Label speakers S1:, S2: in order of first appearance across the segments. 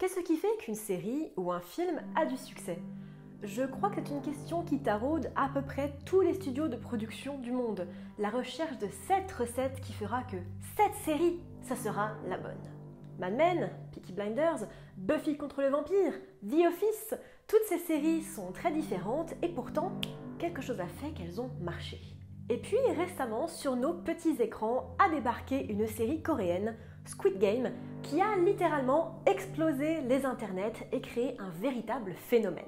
S1: Qu'est-ce qui fait qu'une série ou un film a du succès? Je crois que c'est une question qui taraude à peu près tous les studios de production du monde. La recherche de cette recette qui fera que cette série, ça sera la bonne. Mad Men, Peaky Blinders, Buffy contre le vampire, The Office, toutes ces séries sont très différentes et pourtant, quelque chose a fait qu'elles ont marché. Et puis récemment, sur nos petits écrans, a débarqué une série coréenne, Squid Game, qui a littéralement explosé les internets et créé un véritable phénomène.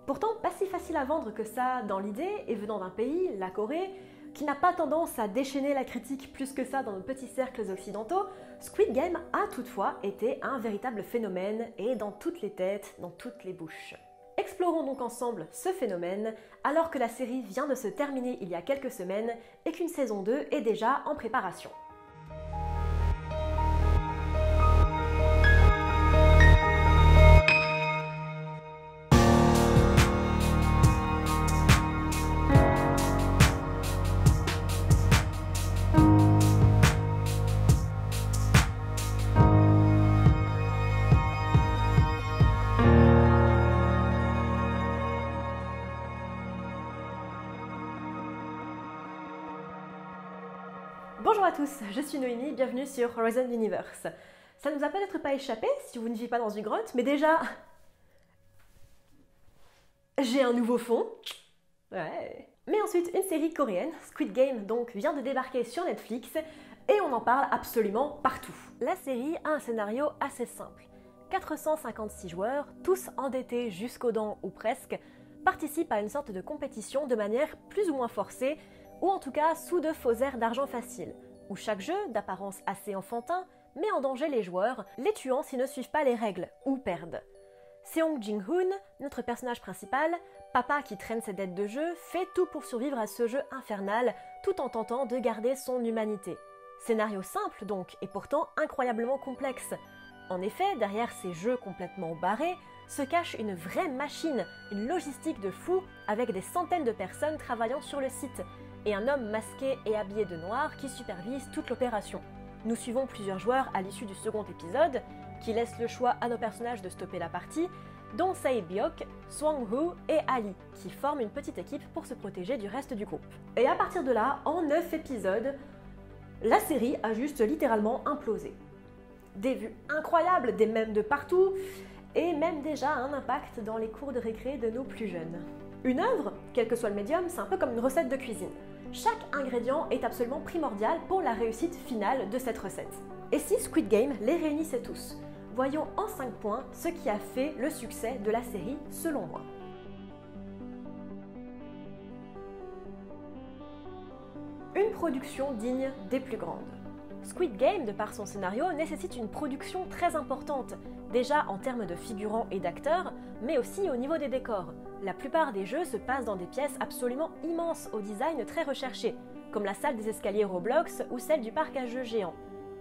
S1: Pourtant, pas si facile à vendre que ça dans l'idée, et venant d'un pays, la Corée, qui n'a pas tendance à déchaîner la critique plus que ça dans nos petits cercles occidentaux, Squid Game a toutefois été un véritable phénomène et dans toutes les têtes, dans toutes les bouches. Explorons donc ensemble ce phénomène alors que la série vient de se terminer il y a quelques semaines et qu'une saison 2 est déjà en préparation. Bonjour à tous, je suis Noémie, bienvenue sur Horizon Universe. Ça ne nous a peut-être pas échappé si vous ne vivez pas dans une grotte, mais déjà... j'ai un nouveau fond. Ouais. Mais ensuite, une série coréenne, Squid Game, donc, vient de débarquer sur Netflix et on en parle absolument partout. La série a un scénario assez simple. 456 joueurs, tous endettés jusqu'aux dents ou presque, participent à une sorte de compétition de manière plus ou moins forcée, ou en tout cas sous de faux airs d'argent facile, où chaque jeu, d'apparence assez enfantin, met en danger les joueurs, les tuant s'ils ne suivent pas les règles, ou perdent. Seong Jin-hoon, notre personnage principal, papa qui traîne ses dettes de jeu, fait tout pour survivre à ce jeu infernal, tout en tentant de garder son humanité. Scénario simple donc, et pourtant incroyablement complexe. En effet, derrière ces jeux complètement barrés, se cache une vraie machine, une logistique de fou, avec des centaines de personnes travaillant sur le site, et un homme masqué et habillé de noir qui supervise toute l'opération. Nous suivons plusieurs joueurs à l'issue du second épisode, qui laissent le choix à nos personnages de stopper la partie, dont Sae-byok, Swang-woo et Ali, qui forment une petite équipe pour se protéger du reste du groupe. Et à partir de là, en 9 épisodes, la série a juste littéralement implosé. Des vues incroyables, des mèmes de partout, et même déjà un impact dans les cours de récré de nos plus jeunes. Une œuvre, quel que soit le médium, c'est un peu comme une recette de cuisine. Chaque ingrédient est absolument primordial pour la réussite finale de cette recette. Et si Squid Game les réunissait tous? Voyons en 5 points ce qui a fait le succès de la série selon moi. Une production digne des plus grandes. Squid Game, de par son scénario, nécessite une production très importante, déjà en termes de figurants et d'acteurs, mais aussi au niveau des décors. La plupart des jeux se passent dans des pièces absolument immenses au design très recherché, comme la salle des escaliers Roblox ou celle du parc à jeux géant.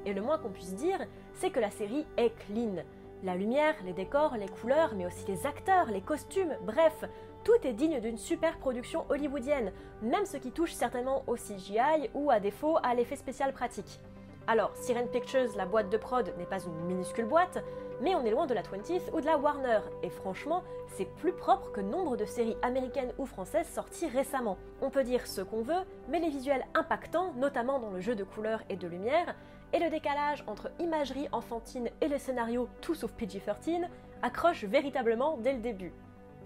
S1: Et le moins qu'on puisse dire, c'est que la série est clean. La lumière, les décors, les couleurs, mais aussi les acteurs, les costumes, bref, tout est digne d'une super production hollywoodienne, même ce qui touche certainement au CGI ou à défaut à l'effet spécial pratique. Alors, Siren Pictures, la boîte de prod, n'est pas une minuscule boîte, mais on est loin de la 20th ou de la Warner, et franchement, c'est plus propre que nombre de séries américaines ou françaises sorties récemment. On peut dire ce qu'on veut, mais les visuels impactants, notamment dans le jeu de couleurs et de lumière, et le décalage entre imagerie enfantine et le scénario tout sauf PG-13, accrochent véritablement dès le début.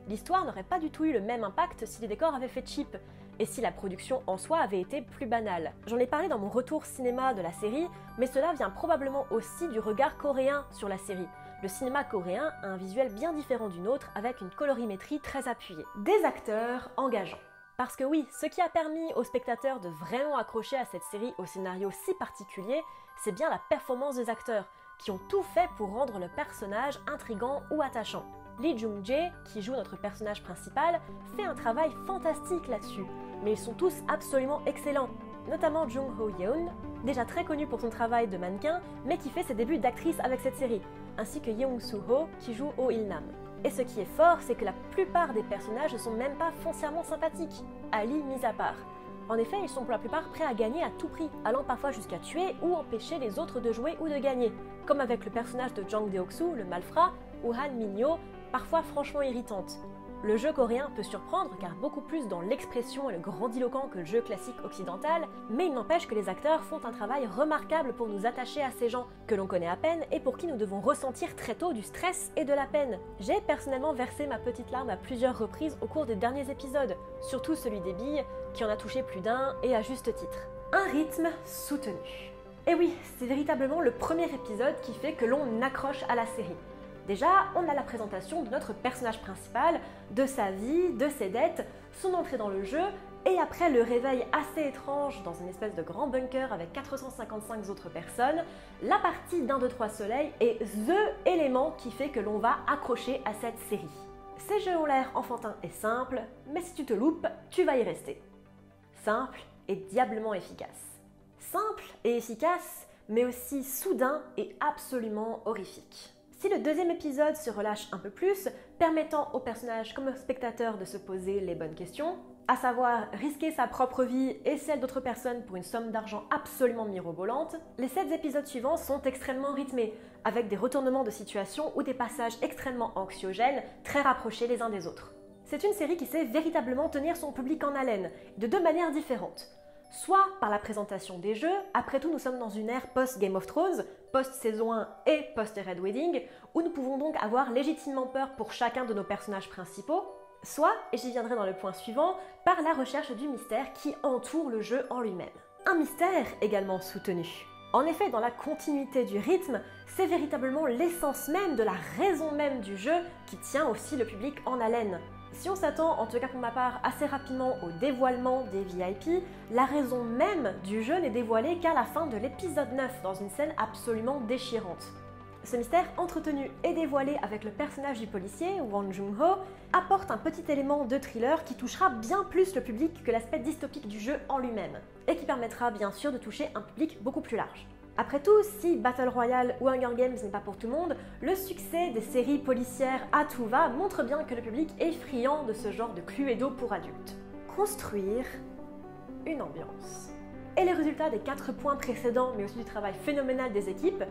S1: L'histoire n'aurait pas du tout eu le même impact si les décors avaient fait cheap, et si la production en soi avait été plus banale. J'en ai parlé dans mon retour cinéma de la série, mais cela vient probablement aussi du regard coréen sur la série. Le cinéma coréen a un visuel bien différent du nôtre avec une colorimétrie très appuyée. Des acteurs engageants. Parce que oui, ce qui a permis aux spectateurs de vraiment accrocher à cette série au scénario si particulier, c'est bien la performance des acteurs, qui ont tout fait pour rendre le personnage intrigant ou attachant. Lee Jung-jae, qui joue notre personnage principal, fait un travail fantastique là-dessus, mais ils sont tous absolument excellents, notamment Jung Ho-yeon, déjà très connu pour son travail de mannequin, mais qui fait ses débuts d'actrice avec cette série, ainsi que Yeong Soo-ho, qui joue Oh Il-nam. Et ce qui est fort, c'est que la plupart des personnages ne sont même pas foncièrement sympathiques, Ali mis à part. En effet, ils sont pour la plupart prêts à gagner à tout prix, allant parfois jusqu'à tuer ou empêcher les autres de jouer ou de gagner, comme avec le personnage de Jang Deok-soo, le malfrat, ou Han Min-yo, parfois franchement irritantes. Le jeu coréen peut surprendre car beaucoup plus dans l'expression et le grandiloquent que le jeu classique occidental, mais il n'empêche que les acteurs font un travail remarquable pour nous attacher à ces gens que l'on connaît à peine et pour qui nous devons ressentir très tôt du stress et de la peine. J'ai personnellement versé ma petite larme à plusieurs reprises au cours des derniers épisodes, surtout celui des billes, qui en a touché plus d'un et à juste titre. Un rythme soutenu. Et oui, c'est véritablement le premier épisode qui fait que l'on accroche à la série. Déjà, on a la présentation de notre personnage principal, de sa vie, de ses dettes, son entrée dans le jeu, et après le réveil assez étrange dans une espèce de grand bunker avec 455 autres personnes, la partie d'1, 2, 3 soleil est THE élément qui fait que l'on va accrocher à cette série. Ces jeux ont l'air enfantins et simples, mais si tu te loupes, tu vas y rester. Simple et diablement efficace. Simple et efficace, mais aussi soudain et absolument horrifique. Si le deuxième épisode se relâche un peu plus, permettant au personnage comme au spectateur de se poser les bonnes questions, à savoir risquer sa propre vie et celle d'autres personnes pour une somme d'argent absolument mirobolante, les 7 épisodes suivants sont extrêmement rythmés, avec des retournements de situation ou des passages extrêmement anxiogènes, très rapprochés les uns des autres. C'est une série qui sait véritablement tenir son public en haleine, de 2 manières différentes. Soit par la présentation des jeux, après tout nous sommes dans une ère post-Game of Thrones, post-saison 1 et post-Red Wedding, où nous pouvons donc avoir légitimement peur pour chacun de nos personnages principaux, soit, et j'y viendrai dans le point suivant, par la recherche du mystère qui entoure le jeu en lui-même. Un mystère également soutenu. En effet, dans la continuité du rythme, c'est véritablement l'essence même de la raison même du jeu qui tient aussi le public en haleine. Si on s'attend, en tout cas pour ma part, assez rapidement au dévoilement des VIP, la raison même du jeu n'est dévoilée qu'à la fin de l'épisode 9, dans une scène absolument déchirante. Ce mystère entretenu et dévoilé avec le personnage du policier, Won Jung-ho, apporte un petit élément de thriller qui touchera bien plus le public que l'aspect dystopique du jeu en lui-même, et qui permettra bien sûr de toucher un public beaucoup plus large. Après tout, si Battle Royale ou Hunger Games n'est pas pour tout le monde, le succès des séries policières à tout va montre bien que le public est friand de ce genre de Cluedo pour adultes. Construire une ambiance. Et les résultats des 4 points précédents, mais aussi du travail phénoménal des équipes,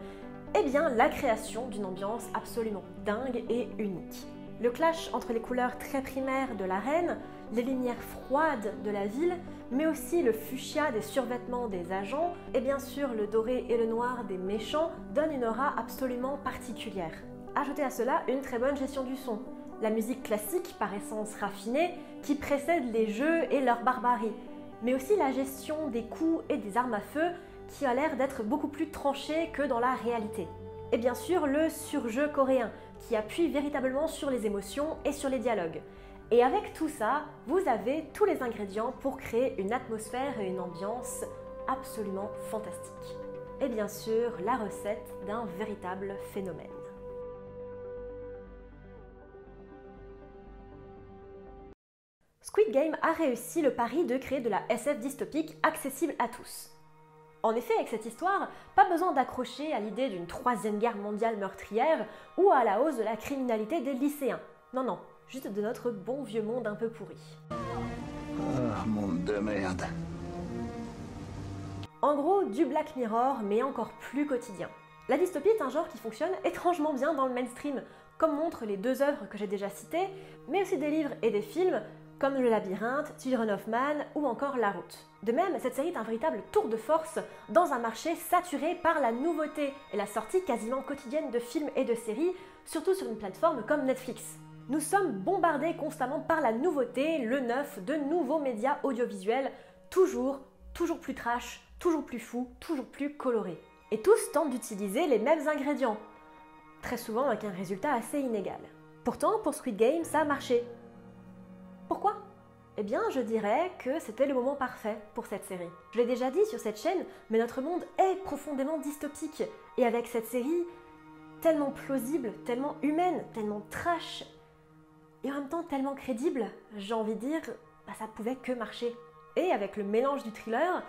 S1: eh bien la création d'une ambiance absolument dingue et unique. Le clash entre les couleurs très primaires de l'arène, les lumières froides de la ville, mais aussi le fuchsia des survêtements des agents, et bien sûr le doré et le noir des méchants, donnent une aura absolument particulière. Ajoutez à cela une très bonne gestion du son, la musique classique par essence raffinée qui précède les jeux et leur barbarie, mais aussi la gestion des coups et des armes à feu qui a l'air d'être beaucoup plus tranchée que dans la réalité. Et bien sûr le surjeu coréen qui appuie véritablement sur les émotions et sur les dialogues. Et avec tout ça, vous avez tous les ingrédients pour créer une atmosphère et une ambiance absolument fantastique. Et bien sûr, la recette d'un véritable phénomène. Squid Game a réussi le pari de créer de la SF dystopique accessible à tous. En effet, avec cette histoire, pas besoin d'accrocher à l'idée d'une 3e guerre mondiale meurtrière ou à la hausse de la criminalité des lycéens. Non, non, juste de notre bon vieux monde un peu pourri.
S2: Ah, monde de merde.
S1: En gros, du Black Mirror, mais encore plus quotidien. La dystopie est un genre qui fonctionne étrangement bien dans le mainstream, comme montrent les 2 œuvres que j'ai déjà citées, mais aussi des livres et des films, comme Le Labyrinthe, Children of Man ou encore La Route. De même, cette série est un véritable tour de force dans un marché saturé par la nouveauté et la sortie quasiment quotidienne de films et de séries, surtout sur une plateforme comme Netflix. Nous sommes bombardés constamment par la nouveauté, le neuf, de nouveaux médias audiovisuels, toujours plus trash, toujours plus fou, toujours plus coloré. Et tous tentent d'utiliser les mêmes ingrédients, très souvent avec un résultat assez inégal. Pourtant, pour Squid Game, ça a marché. Pourquoi ? Eh bien, je dirais que c'était le moment parfait pour cette série. Je l'ai déjà dit sur cette chaîne, mais notre monde est profondément dystopique. Et avec cette série, tellement plausible, tellement humaine, tellement trash, et en même temps tellement crédible, j'ai envie de dire, ça pouvait que marcher. Et avec le mélange du thriller,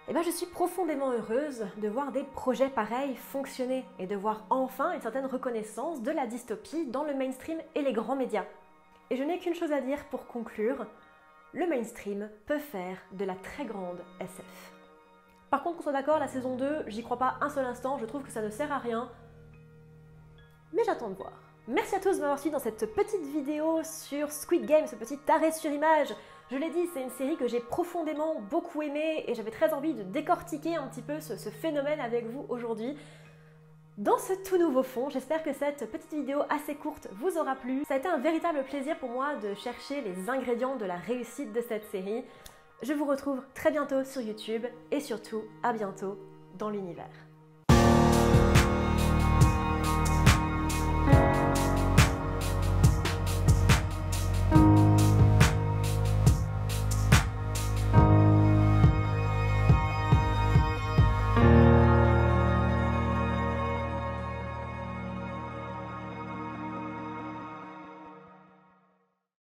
S1: eh bien, je suis profondément heureuse de voir des projets pareils fonctionner et de voir enfin une certaine reconnaissance de la dystopie dans le mainstream et les grands médias. Et je n'ai qu'une chose à dire pour conclure, le mainstream peut faire de la très grande SF. Par contre, qu'on soit d'accord, la saison 2, j'y crois pas un seul instant, je trouve que ça ne sert à rien. Mais j'attends de voir. Merci à tous de m'avoir suivi dans cette petite vidéo sur Squid Game, ce petit arrêt sur image. Je l'ai dit, c'est une série que j'ai profondément beaucoup aimée et j'avais très envie de décortiquer un petit peu ce phénomène avec vous aujourd'hui. Dans ce tout nouveau fond, j'espère que cette petite vidéo assez courte vous aura plu. Ça a été un véritable plaisir pour moi de chercher les ingrédients de la réussite de cette série. Je vous retrouve très bientôt sur YouTube et surtout à bientôt dans l'univers.